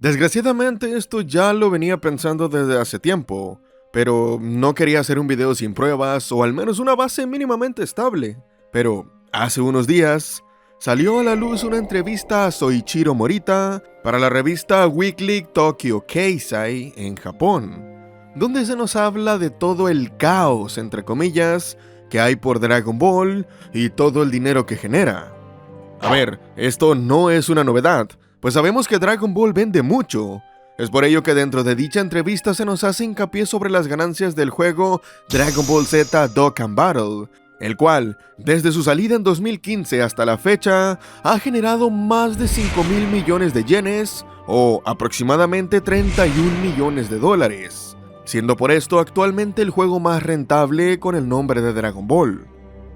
Desgraciadamente esto ya lo venía pensando desde hace tiempo, pero no quería hacer un video sin pruebas o al menos una base mínimamente estable. Pero hace unos días salió a la luz una entrevista a Soichiro Morita para la revista Weekly Tokyo Keizai en Japón, donde se nos habla de todo el caos, entre comillas, que hay por Dragon Ball y todo el dinero que genera. A ver, esto no es una novedad, pues sabemos que Dragon Ball vende mucho. Es por ello que dentro de dicha entrevista se nos hace hincapié sobre las ganancias del juego Dragon Ball Z Dokkan Battle, el cual, desde su salida en 2015 hasta la fecha, ha generado más de 5.000 millones de yenes, o aproximadamente 31 millones de dólares, siendo por esto actualmente el juego más rentable con el nombre de Dragon Ball.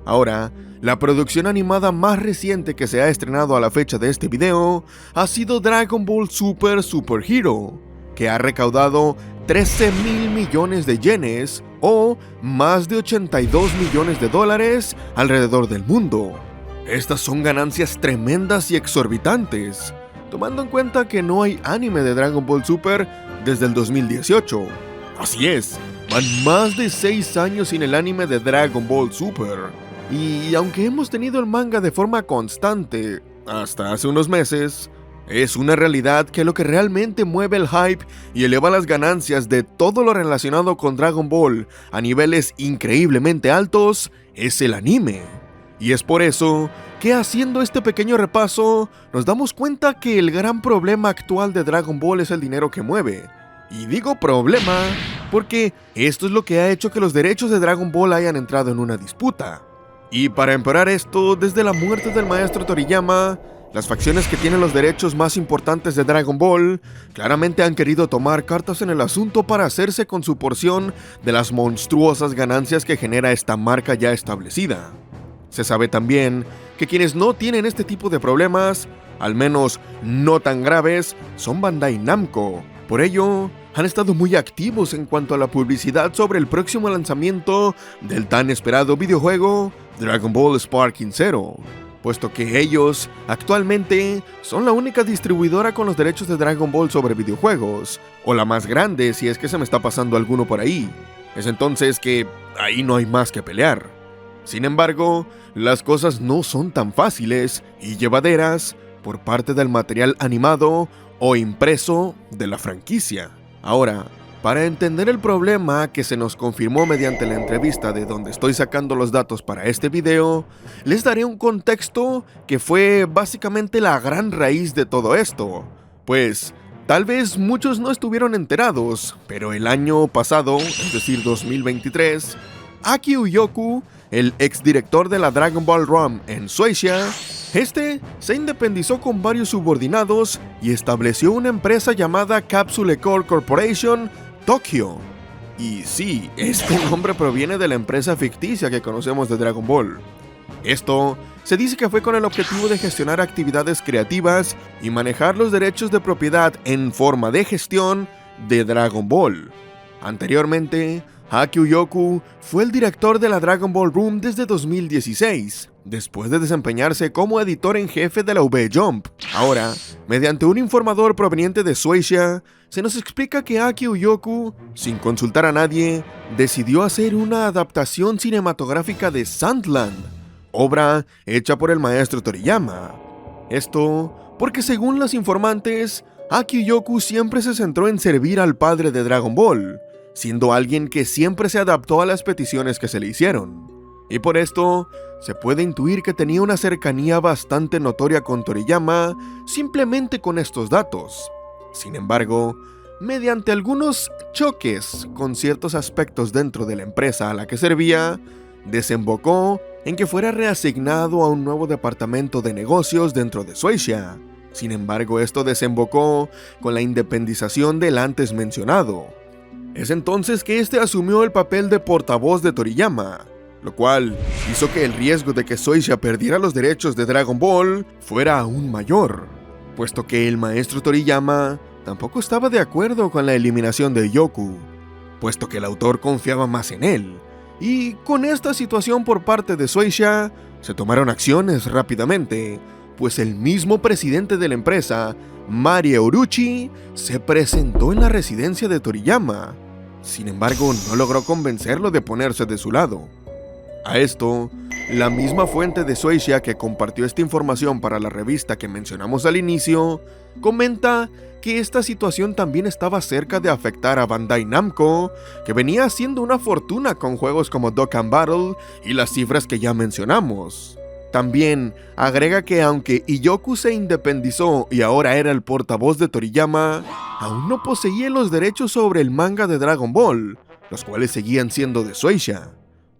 Ahora, la producción animada más reciente que se ha estrenado a la fecha de este video ha sido Dragon Ball Super Super Hero, que ha recaudado 13.000 millones de yenes o más de 82 millones de dólares alrededor del mundo. Estas son ganancias tremendas y exorbitantes, tomando en cuenta que no hay anime de Dragon Ball Super desde el 2018. Así es, van más de 6 años sin el anime de Dragon Ball Super. Y aunque hemos tenido el manga de forma constante hasta hace unos meses, es una realidad que lo que realmente mueve el hype y eleva las ganancias de todo lo relacionado con Dragon Ball a niveles increíblemente altos es el anime. Y es por eso que haciendo este pequeño repaso nos damos cuenta que el gran problema actual de Dragon Ball es el dinero que mueve. Y digo problema porque esto es lo que ha hecho que los derechos de Dragon Ball hayan entrado en una disputa. Y para empeorar esto, desde la muerte del maestro Toriyama, las facciones que tienen los derechos más importantes de Dragon Ball claramente han querido tomar cartas en el asunto para hacerse con su porción de las monstruosas ganancias que genera esta marca ya establecida. Se sabe también que quienes no tienen este tipo de problemas, al menos no tan graves, son Bandai Namco. Por ello, han estado muy activos en cuanto a la publicidad sobre el próximo lanzamiento del tan esperado videojuego Dragon Ball Sparking Zero, puesto que ellos actualmente son la única distribuidora con los derechos de Dragon Ball sobre videojuegos, o la más grande si es que se me está pasando alguno por ahí. Es entonces que ahí no hay más que pelear. Sin embargo, las cosas no son tan fáciles y llevaderas por parte del material animado o impreso de la franquicia. Ahora, para entender el problema que se nos confirmó mediante la entrevista de donde estoy sacando los datos para este video, les daré un contexto que fue básicamente la gran raíz de todo esto. Pues, tal vez muchos no estuvieron enterados, pero el año pasado, es decir 2023, Aki Uyoku, el exdirector de la Dragon Ball ROM en Shueisha, se independizó con varios subordinados y estableció una empresa llamada Capsule Core Corporation Tokyo. Y sí, este nombre proviene de la empresa ficticia que conocemos de Dragon Ball. Esto se dice que fue con el objetivo de gestionar actividades creativas y manejar los derechos de propiedad en forma de gestión de Dragon Ball. Anteriormente, Aki Uyoku fue el director de la Dragon Ball Room desde 2016, después de desempeñarse como editor en jefe de la V-Jump. Ahora, mediante un informador proveniente de Shueisha, se nos explica que Aki Uyoku, sin consultar a nadie, decidió hacer una adaptación cinematográfica de Sandland, obra hecha por el maestro Toriyama. Esto porque según los informantes, Aki Uyoku siempre se centró en servir al padre de Dragon Ball, siendo alguien que siempre se adaptó a las peticiones que se le hicieron. Y por esto, se puede intuir que tenía una cercanía bastante notoria con Toriyama simplemente con estos datos. Sin embargo, mediante algunos choques con ciertos aspectos dentro de la empresa a la que servía, desembocó en que fuera reasignado a un nuevo departamento de negocios dentro de Shueisha. Sin embargo, esto desembocó con la independización del antes mencionado. Es entonces que este asumió el papel de portavoz de Toriyama, lo cual hizo que el riesgo de que Shueisha perdiera los derechos de Dragon Ball fuera aún mayor, puesto que el maestro Toriyama tampoco estaba de acuerdo con la eliminación de Yoku, puesto que el autor confiaba más en él, y con esta situación por parte de Shueisha se tomaron acciones rápidamente, pues el mismo presidente de la empresa Mari Uruchi, se presentó en la residencia de Toriyama. Sin embargo, no logró convencerlo de ponerse de su lado. A esto, la misma fuente de Shueisha que compartió esta información para la revista que mencionamos al inicio, comenta que esta situación también estaba cerca de afectar a Bandai Namco, que venía haciendo una fortuna con juegos como Dokkan Battle y las cifras que ya mencionamos. También agrega que aunque Iyoku se independizó y ahora era el portavoz de Toriyama, aún no poseía los derechos sobre el manga de Dragon Ball, los cuales seguían siendo de Shueisha.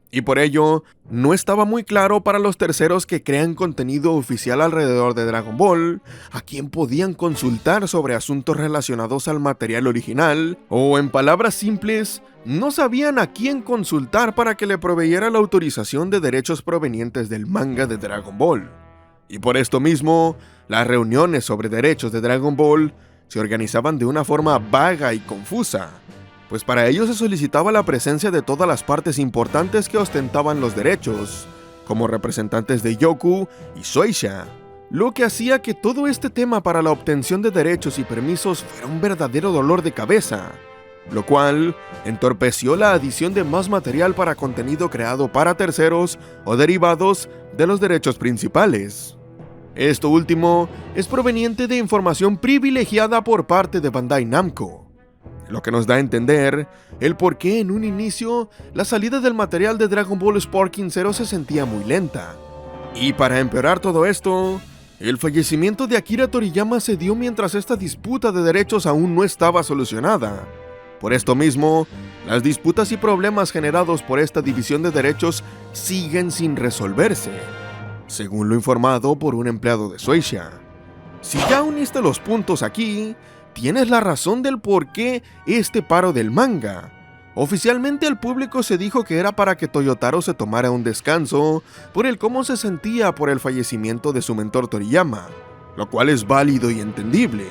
Y por ello, no estaba muy claro para los terceros que crean contenido oficial alrededor de Dragon Ball, a quién podían consultar sobre asuntos relacionados al material original, o en palabras simples, no sabían a quién consultar para que le proveyera la autorización de derechos provenientes del manga de Dragon Ball. Y por esto mismo, las reuniones sobre derechos de Dragon Ball se organizaban de una forma vaga y confusa, pues para ello se solicitaba la presencia de todas las partes importantes que ostentaban los derechos, como representantes de Iyoku y Shueisha, lo que hacía que todo este tema para la obtención de derechos y permisos fuera un verdadero dolor de cabeza, lo cual entorpeció la adición de más material para contenido creado para terceros o derivados de los derechos principales. Esto último es proveniente de información privilegiada por parte de Bandai Namco, lo que nos da a entender el por qué en un inicio la salida del material de Dragon Ball Sparking Zero se sentía muy lenta. Y para empeorar todo esto, el fallecimiento de Akira Toriyama se dio mientras esta disputa de derechos aún no estaba solucionada. Por esto mismo, las disputas y problemas generados por esta división de derechos siguen sin resolverse, según lo informado por un empleado de Shueisha. Si ya uniste los puntos aquí, tienes la razón del por qué este paro del manga. Oficialmente al público se dijo que era para que Toyotaro se tomara un descanso por el cómo se sentía por el fallecimiento de su mentor Toriyama, lo cual es válido y entendible.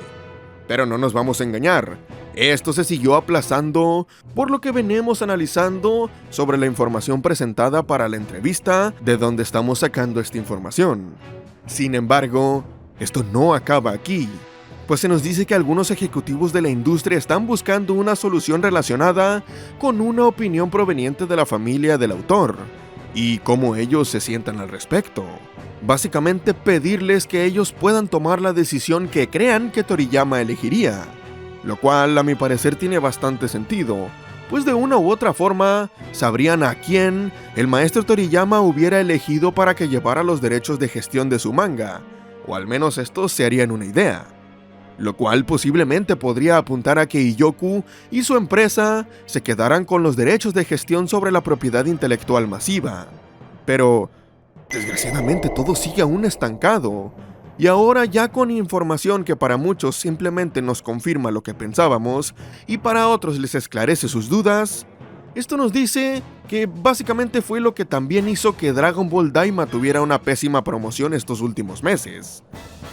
Pero no nos vamos a engañar, esto se siguió aplazando, por lo que venimos analizando sobre la información presentada para la entrevista de donde estamos sacando esta información. Sin embargo, esto no acaba aquí, pues se nos dice que algunos ejecutivos de la industria están buscando una solución relacionada con una opinión proveniente de la familia del autor y cómo ellos se sientan al respecto. Básicamente pedirles que ellos puedan tomar la decisión que crean que Toriyama elegiría, lo cual a mi parecer tiene bastante sentido, pues de una u otra forma sabrían a quién el maestro Toriyama hubiera elegido para que llevara los derechos de gestión de su manga, o al menos estos se harían una idea, lo cual posiblemente podría apuntar a que Iyoku y su empresa se quedaran con los derechos de gestión sobre la propiedad intelectual masiva. Pero, desgraciadamente todo sigue aún estancado, y ahora ya con información que para muchos simplemente nos confirma lo que pensábamos, y para otros les esclarece sus dudas, esto nos dice que básicamente fue lo que también hizo que Dragon Ball Daima tuviera una pésima promoción estos últimos meses,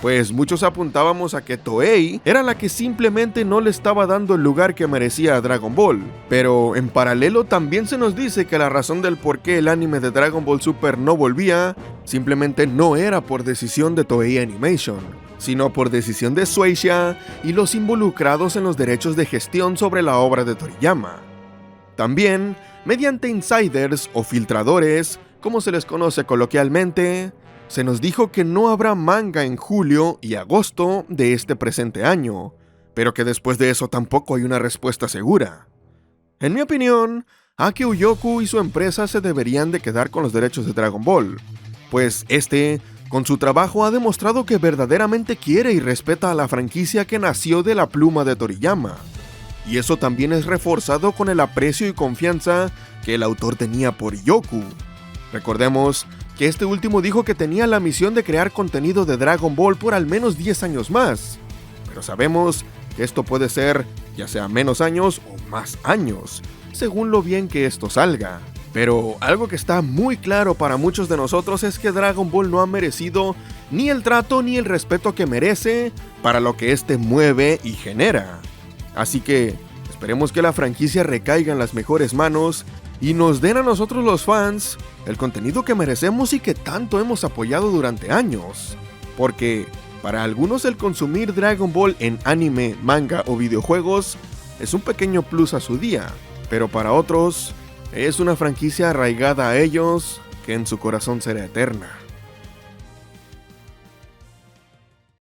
pues muchos apuntábamos a que Toei era la que simplemente no le estaba dando el lugar que merecía a Dragon Ball, pero en paralelo también se nos dice que la razón del por qué el anime de Dragon Ball Super no volvía simplemente no era por decisión de Toei Animation, sino por decisión de Shueisha y los involucrados en los derechos de gestión sobre la obra de Toriyama. También, mediante insiders o filtradores, como se les conoce coloquialmente, se nos dijo que no habrá manga en julio y agosto de este presente año, pero que después de eso tampoco hay una respuesta segura. En mi opinión, Aki Uyoku y su empresa se deberían de quedar con los derechos de Dragon Ball, pues con su trabajo ha demostrado que verdaderamente quiere y respeta a la franquicia que nació de la pluma de Toriyama. Y eso también es reforzado con el aprecio y confianza que el autor tenía por Iyoku. Recordemos que este último dijo que tenía la misión de crear contenido de Dragon Ball por al menos 10 años más, pero sabemos que esto puede ser ya sea menos años o más años, según lo bien que esto salga. Pero algo que está muy claro para muchos de nosotros es que Dragon Ball no ha merecido ni el trato ni el respeto que merece para lo que este mueve y genera. Así que esperemos que la franquicia recaiga en las mejores manos y nos den a nosotros los fans el contenido que merecemos y que tanto hemos apoyado durante años. Porque Para algunos el consumir Dragon Ball en anime, manga o videojuegos es un pequeño plus a su día, pero para otros es una franquicia arraigada a ellos que en su corazón será eterna.